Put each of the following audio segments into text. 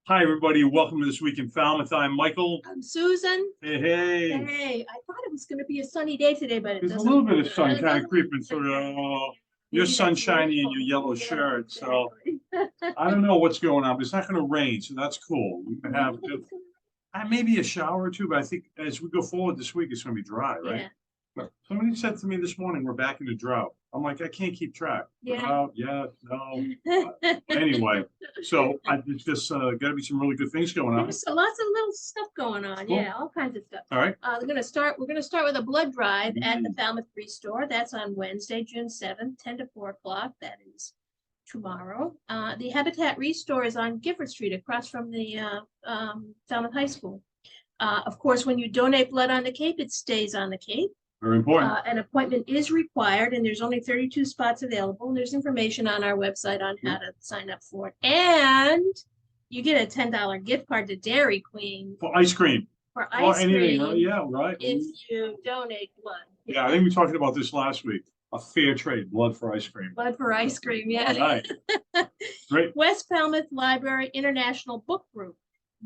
Hi, everybody. Welcome to This Week in Falmouth. I'm Michael. I'm Susan. Hey, hey. Hey, I thought it was going to be a sunny day today, but it There's a doesn't. little bit of sun it kind of doesn't creeping look through. like Your maybe that's sunshiny and your wishful. yellow Yeah, shirt. So exactly. I don't know what's going on, but it's not going to rain. So that's cool. We can have maybe a shower or two, but I think as we go forward this week, it's going to be dry, right? Yeah, But somebody said to me this morning, we're back in the drought. I'm like, I can't keep track. yeah. Drought, yeah, no. Anyway, so it's just got to be some really good things going on. There's lots of little stuff going on. Cool. Yeah, all kinds of stuff. All right. We're gonna start with a blood drive at the Falmouth Restore. That's on Wednesday, June 7th, 10 to 4 o'clock. That is tomorrow. The Habitat Restore is on Gifford Street across from the Falmouth High School. Of course, when you donate blood on the Cape, it stays on the Cape. Very important. An appointment is required, and there's only 32 spots available. And there's information on our website on how to sign up for it. And you get a $10 gift card to Dairy Queen For ice cream. for ice anything, cream yeah, right. if you donate blood. Yeah, I think we talked about this last week. A fair trade, blood for ice cream. Blood for ice cream, All yeah. right. Great. West Falmouth Library International Book Group.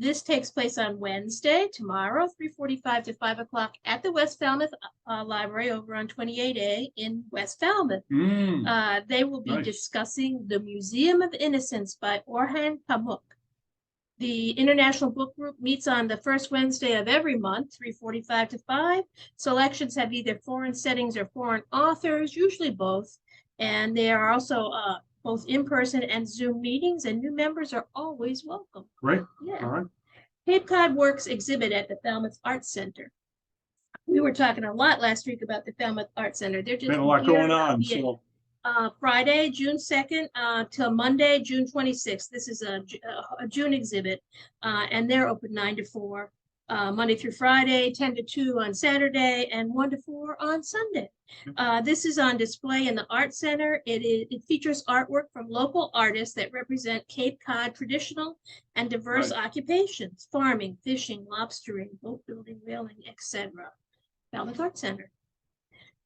This takes place on Wednesday, tomorrow, 3:45 to 5 o'clock at the West Falmouth Library over on 28A in West Falmouth. They will be Nice. discussing The Museum of Innocence by Orhan Pamuk. The International Book Group meets on the first Wednesday of every month, 3:45 to 5. Selections have either foreign settings or foreign authors, usually both. And they are also both in-person and Zoom meetings, and new members are always welcome. Great. Yeah. All right. Cape Cod Works exhibit at the Falmouth Arts Center. We were talking a lot last week about the Falmouth Arts Center. They're just Been a lot going on. So Friday, June 2nd till Monday, June 26th. This is a June exhibit, and they're open 9 to 4, Monday through Friday, 10 to 2 on Saturday, and 1 to 4 on Sunday. This is on display in the Art Center. It features artwork from local artists that represent Cape Cod traditional and diverse occupations: farming, fishing, lobstering, boat building, whaling, etc. Falmouth Art Center.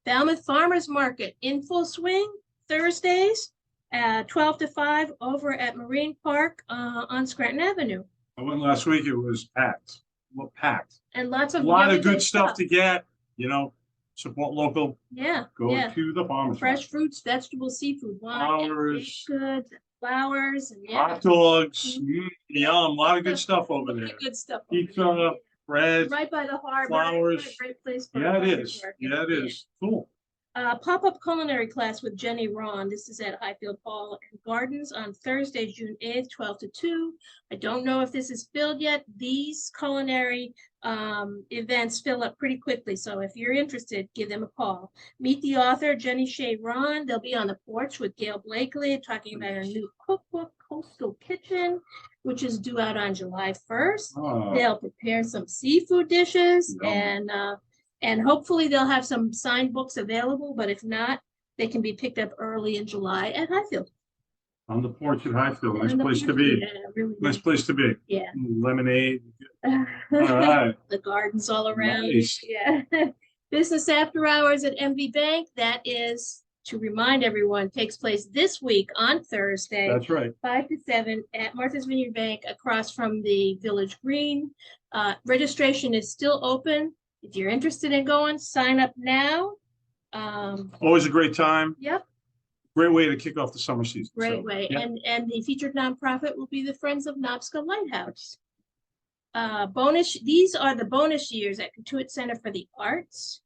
Falmouth Farmers Market in full swing Thursdays, 12 to 5 over at Marine Park on Scranton Avenue. I went last week. It was packed. Well, packed. And lots of a lot of good stuff to get. Support local. Yeah. Go to the farmers. Fresh fruits, vegetables, seafood, wine, flowers, goods, flowers, and hot dogs. Yum! A lot of good stuff over there. Good stuff. Pizza, bread, right by the harbor. flowers. Great place for yeah, it is. Yeah, it is. Cool. Pop-up culinary class with Jenny Ron. This is at Highfield Hall and Gardens on Thursday, June 8th, 12 to 2. I don't know if this is filled yet. These culinary events fill up pretty quickly. So if you're interested, give them a call. Meet the author, Jenny Shea Ron. They'll be on the porch with Gail Blakely talking about her new cookbook, Coastal Kitchen, which is due out on July 1st. They'll prepare some seafood dishes and hopefully they'll have some signed books available, but if not, they can be picked up early in July at Highfield. On the porch at Highfield. Nice place to be. Yeah, really nice place to be. Yeah. Lemonade. All right. The gardens all around. Nice. Yeah. Business after hours at MV Bank. That is, to remind everyone, takes place this week on Thursday. That's right. 5 to 7 at Martha's Vineyard Bank across from the Village Green. Registration is still open. If you're interested in going, sign up now. Always a great time. Yep. Great way to kick off the summer season. Great way. Yep. And the featured nonprofit will be the Friends of Nobska Lighthouse. These are the bonus years at Katuitt Center for the Arts.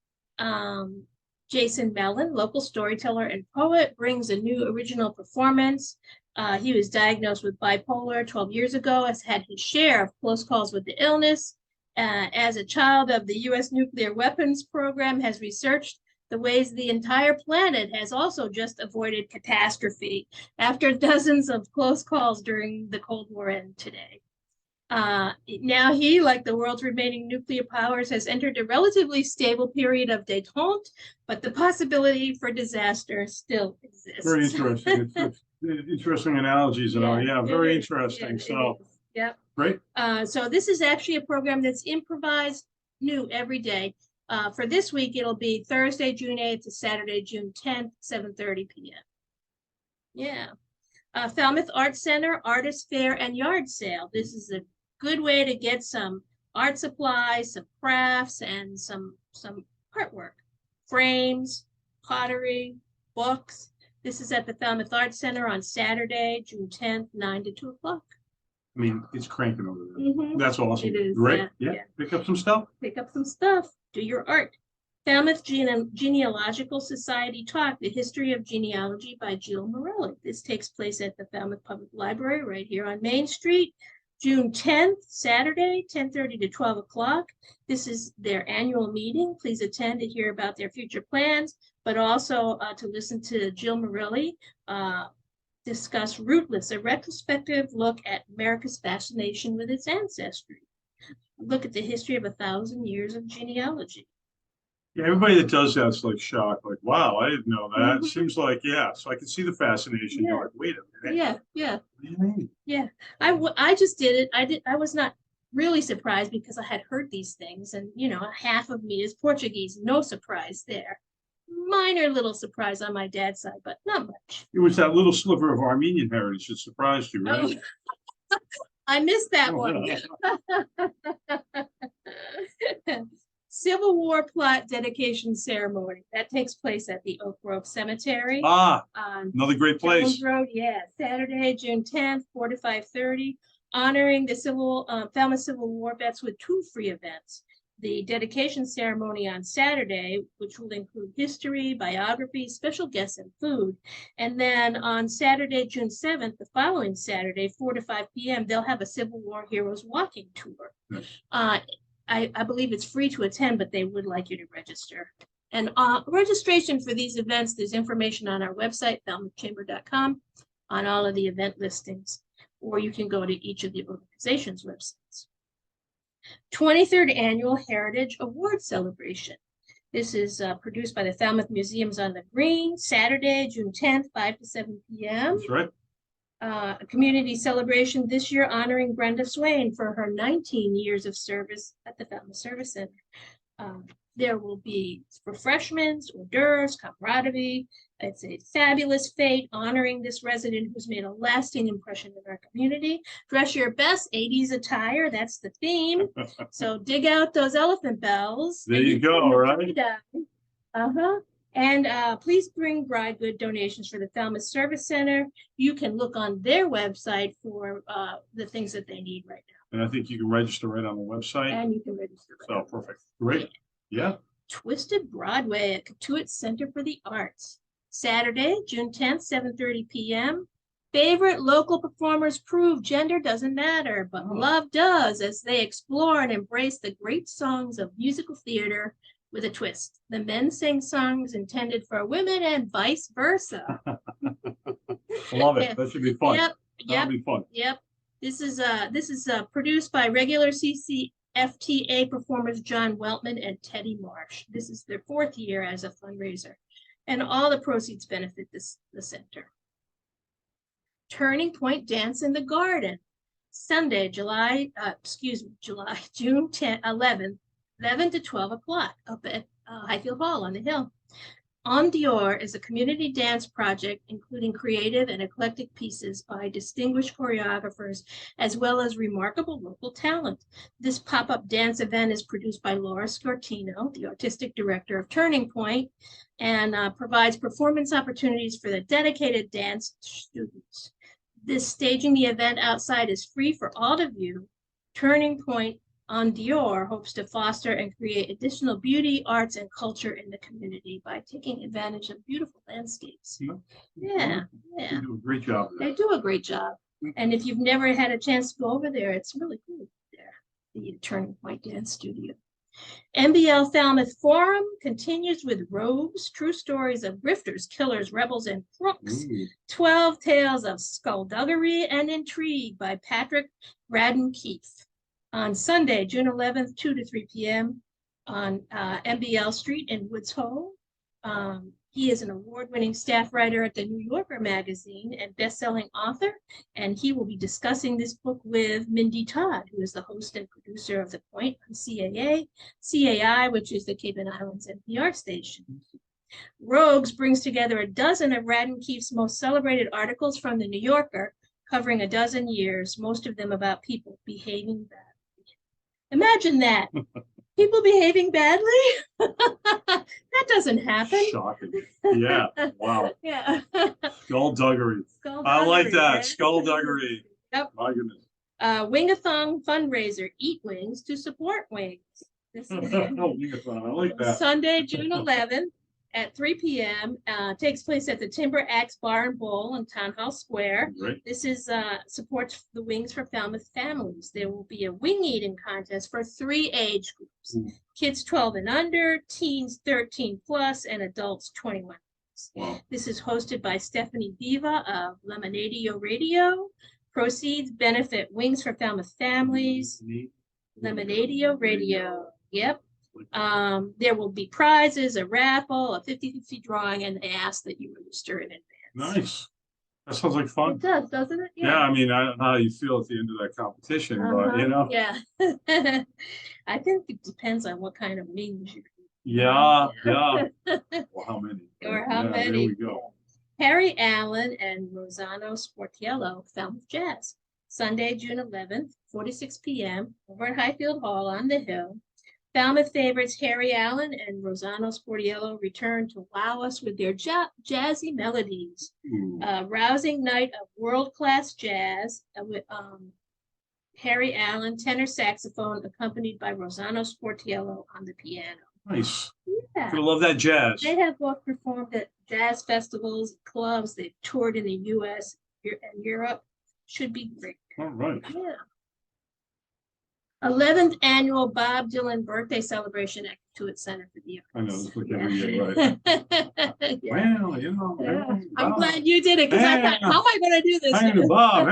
Jason Mellon, local storyteller and poet, brings a new original performance. He was diagnosed with bipolar 12 years ago, has had his share of close calls with the illness. As a child of the U.S. nuclear weapons program, has researched the ways the entire planet has also just avoided catastrophe after dozens of close calls during the Cold War and today. Now he, like the world's remaining nuclear powers, has entered a relatively stable period of détente, but the possibility for disaster still exists. Very interesting. It's interesting analogies and all. Yeah, very interesting. So, yep. Great. So this is actually a program that's improvised new every day. For this week, it'll be Thursday, June 8th to Saturday, June 10th, 7:30 p.m. Yeah. Falmouth Art Center, Artist Fair and Yard Sale. This is a good way to get some art supplies, some crafts, and some artwork, frames, pottery, books. This is at the Falmouth Art Center on Saturday, June 10th, 9 to 2 o'clock. I mean, it's cranking over there. Mhm. That's awesome. It is, Great. yeah, Yeah. yeah. Pick up some stuff. Pick up some stuff, do your art. Falmouth Genealogical Society Talk, The History of Genealogy by Jill Morelli. This takes place at the Falmouth Public Library right here on Main Street, June 10th, Saturday, 10:30 to 12 o'clock. This is their annual meeting. Please attend to hear about their future plans, but also to listen to Jill Morelli discuss Rootless, a retrospective look at America's fascination with its ancestry. Look at the history of 1,000 years of genealogy. Yeah, everybody that does that's like shocked, like, wow, I didn't know that. Mhm. Seems like, yeah, so I can see the fascination. Yeah. You're like, wait a minute. Yeah. What do you mean? Yeah, I just did it. I was not really surprised because I had heard these things, and half of me is Portuguese. No surprise there. Minor little surprise on my dad's side, but not much. It was that little sliver of Armenian heritage that surprised you, right? Oh, I missed that Oh, one. yeah. Civil War plot dedication ceremony that takes place at the Oak Grove Cemetery Ah, on another great Jones place. Road, yeah, Saturday, June 10th, 4 to 5:30, honoring the Falmouth Civil War vets with 2 free events. The dedication ceremony on Saturday, which will include history, biography, special guests, and food. And then on Saturday, June 7th, the following Saturday, 4 to 5 p.m., they'll have a Civil War Heroes walking tour. Yes. I believe it's free to attend, but they would like you to register. And registration for these events, there's information on our website, falmouthchamber.com, on all of the event listings, or you can go to each of the organization's websites. 23rd Annual Heritage Award Celebration. This is produced by the Falmouth Museums on the Green, Saturday, June 10th, 5 to 7 p.m. That's right. A community celebration this year honoring Brenda Swain for her 19 years of service at the Falmouth Service Center. There will be refreshments, hors d'oeuvres, camaraderie. It's a fabulous fete honoring this resident who's made a lasting impression in our community. Dress your best 80s attire, that's the theme. So dig out those elephant bells. There you go, right? And please bring bride good donations for the Falmouth Service Center. You can look on their website for the things that they need right now. And I think you can register right on the website. And you can register. So perfect. Great. Yeah. Twisted Broadway at Catuit Center for the Arts. Saturday, June 10th, 7:30 p.m. Favorite local performers prove gender doesn't matter, but love does as they explore and embrace the great songs of musical theater with a twist. The men sing songs intended for women and vice versa. Love it. That should be fun. That'll be fun. Yep. This is produced by regular CCFTA performers John Weltman and Teddy Marsh. This is their 4th year as a fundraiser, and all the proceeds benefit the center. Turning Point Dance in the Garden, Sunday, June 11th, 11 to 12 o'clock up at Highfield Hall on the Hill. On Dior is a community dance project including creative and eclectic pieces by distinguished choreographers as well as remarkable local talent. This pop-up dance event is produced by Laura Scortino, the artistic director of Turning Point, and provides performance opportunities for the dedicated dance students. This staging the event outside is free for all to view. Turning Point on Dior hopes to foster and create additional beauty, arts, and culture in the community by taking advantage of beautiful landscapes. Yeah. They do a great job. They do a great job. And if you've never had a chance to go over there, it's really cool there, the Turning Point Dance Studio. MBL Falmouth Forum continues with Rogues, True Stories of Grifters, Killers, Rebels, and Crooks. 12 Tales of Skullduggery and Intrigue by Patrick Radden Keefe. On Sunday, June 11th, 2 to 3 p.m. on MBL Street in Woods Hole. He is an award-winning staff writer at the New Yorker magazine and best-selling author, and he will be discussing this book with Mindy Todd, who is the host and producer of The Point on CAI, which is the Cape and Islands NPR station. Rogues brings together a dozen of Radden Keefe's most celebrated articles from the New Yorker, covering a dozen years, most of them about people behaving badly. Imagine that. People behaving badly? That doesn't happen. Shocking. Yeah. Wow. Yeah. Skullduggery. I like that. Skullduggery. Yep. My goodness. Wingathon fundraiser, Eat Wings to support wings. This is Wingathon. I like that. Sunday, June 11th at 3 p.m. Takes place at the Timber Axe Bar and Bowl in Town Hall Square. Great. This is supports the Wings for Falmouth families. There will be a wing eating contest for 3 age groups: kids 12 and under, teens 13 plus, and adults 21. Wow. This is hosted by Stephanie Viva of Lemonadio Radio. Proceeds benefit Wings for Falmouth families. Lemonadio Radio. Yep. There will be prizes, a raffle, a 50-50 drawing, and they ask that you register in advance. Nice. That sounds like fun. It does, doesn't it? Yeah, I mean, I don't know how you feel at the end of that competition, but you know. Yeah. I think it depends on what kind of wings you eat. Yeah. Well, how many? Or how many. There we go. Harry Allen and Rossano Sportiello, Falmouth Jazz. Sunday, June 11th, 4 to 6 p.m. over at Highfield Hall on the Hill. Falmouth favorites Harry Allen and Rossano Sportiello return to wow us with their jazzy melodies. Rousing night of world-class jazz with Harry Allen, tenor saxophone, accompanied by Rossano Sportiello on the piano. Nice. Yeah. I love that jazz. They have both performed at jazz festivals, clubs. They've toured in the U.S. and Europe. Should be great. All right. Yeah. 11th annual Bob Dylan birthday celebration at Katuitt Center for the Arts. I know, it's like every year, right? Yeah. Well, you know. Yeah. Hey, I'm Bob. glad you did it because I thought, how am I going to do this? Hey, Bob.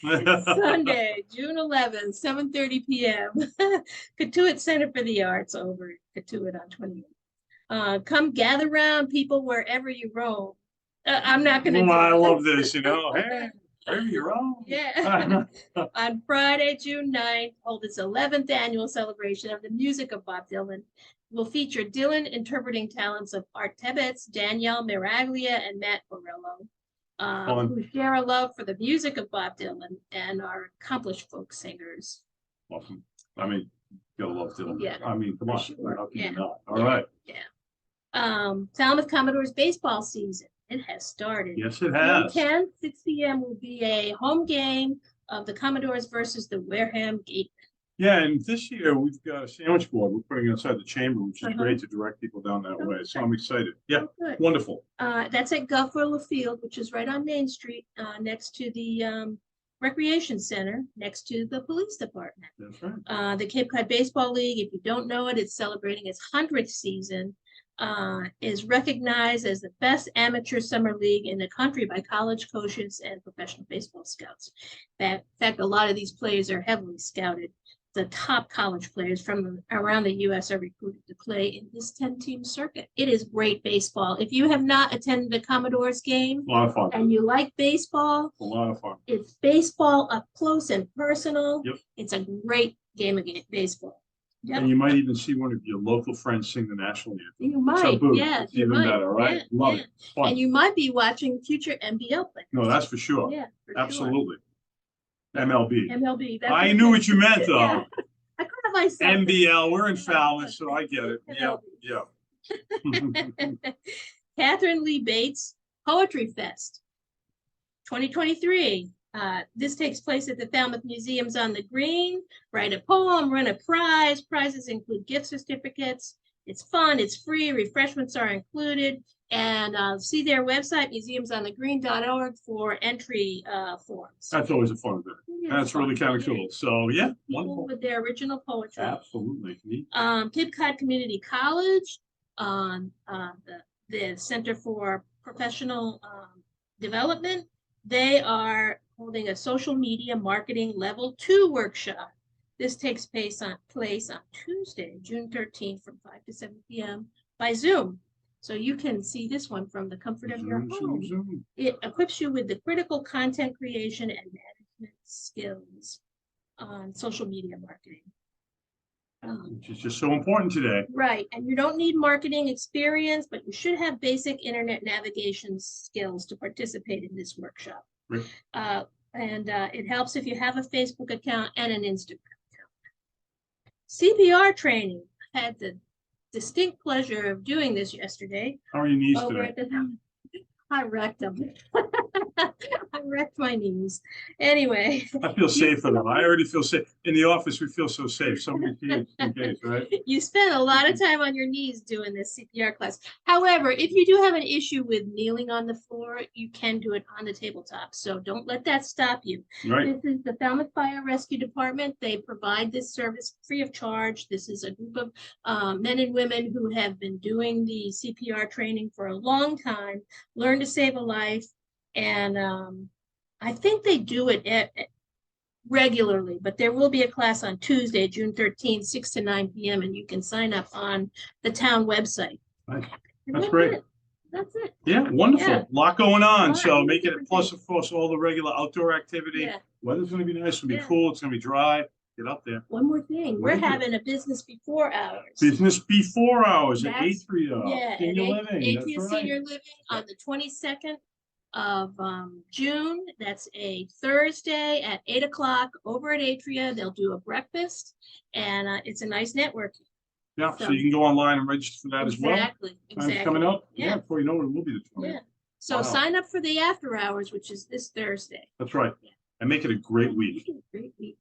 Hey, Sunday, June 11th, 7:30 p.m. Katuitt Center for the Arts over at Katuitt on 28th. Come gather around, people, wherever you roam. I'm not going to. Well, I love this, you know. Hey, wherever you roam. Yeah. On Friday, June 9th, hold its 11th annual celebration of the music of Bob Dylan. Will feature Dylan interpreting talents of Art Tebbetts, Danielle Miraglia, and Matt Borello. Who share a love for the music of Bob Dylan and are accomplished folk singers. Awesome. I mean, you gotta love Dylan. Yeah, I mean, come on. sure. How can Yeah. you not? All right. Yeah. Falmouth Commodores baseball season. It has started. Yes, it has. June 10th, 6 p.m. will be a home game of the Commodores versus the Wareham Gatemen. Yeah, and this year we've got a sandwich board we're putting inside the chamber, which is great to direct people down that way. So I'm excited. Yeah, wonderful. That's at Gulfville Field, which is right on Main Street, next to the Recreation Center, next to the police department. That's right. The Cape Cod Baseball League, if you don't know it, it's celebrating its 100th season. Is recognized as the best amateur summer league in the country by college coaches and professional baseball scouts. In fact, a lot of these players are heavily scouted. The top college players from around the U.S. are recruited to play in this 10-team circuit. It is great baseball. If you have not attended a Commodores game, A lot of fun. and you like baseball, A lot of fun. it's baseball up close and personal. Yep. It's a great game of baseball. Yep. And you might even see one of your local friends sing the national anthem. You might, So, boom, yeah. it's even better, right? Yeah, Love yeah. it. Fun. And you might be watching future NBL players. No, that's for sure. Yeah, for Absolutely. MLB. Sure. MLB. I knew what you meant, though. Yeah. I could have myself. NBL, we're in Falmouth, so I get it. Yeah, MLB. yeah. Catherine Lee Bates Poetry Fest 2023. This takes place at the Falmouth Museums on the Green. Write a poem, run a prize. Prizes include gift certificates. It's fun, it's free, refreshments are included. And see their website, museumsonthegreen.org, for entry forms. That's always a fun event. Yeah, That's really kind of cool. So, yeah, People wonderful. with their original poetry. Absolutely. Neat. Cape Cod Community College, the Center for Professional Development, they are holding a social media marketing level 2 workshop. This takes place on Tuesday, June 13th from 5 to 7 p.m. by Zoom. So you can see this one from the comfort of your home. Zoom. It equips you with the critical content creation and management skills on social media marketing. which is just so important today. Right, and you don't need marketing experience, but you should have basic internet navigation skills to participate in this workshop. Right. It helps if you have a Facebook account and an Instagram account. CPR training. I had the distinct pleasure of doing this yesterday. How are your knees over today? at the I wrecked them. I wrecked my knees. Anyway. I feel safe for them. I already feel safe. In the office, we feel so safe. Somebody here in case, right? You spent a lot of time on your knees doing this CPR class. However, if you do have an issue with kneeling on the floor, you can do it on the tabletop. So don't let that stop you. Right. This is the Falmouth Fire Rescue Department. They provide this service free of charge. This is a group of men and women who have been doing the CPR training for a long time, learn to save a life. And I think they do it regularly, but there will be a class on Tuesday, June 13th, 6 to 9 p.m. and you can sign up on the town website. Nice. That's great. That's it. Yeah, wonderful. Yeah. A lot going on. Lot So of make it different plus, things. of course, all the regular outdoor activity. Yeah. Weather's going to be nice. It's going to be Yeah. cool. It's going to be dry. Get up there. One more thing, What we're is it? having a business before hours. Business before hours at That's- Atria. Yeah, Senior at living. That's Atria right. Senior Living on the 22nd of June. That's a Thursday at 8 o'clock over at Atria. They'll do a breakfast and it's a nice networking. Yeah, so So- you can go online and register for that as well. Exactly, Time's exactly. coming up. Yeah. Before you know it, it will be the 20th. Yeah. So Wow. sign up for the after hours, which is this Thursday. That's right. Yeah. And make it a great week. Great week.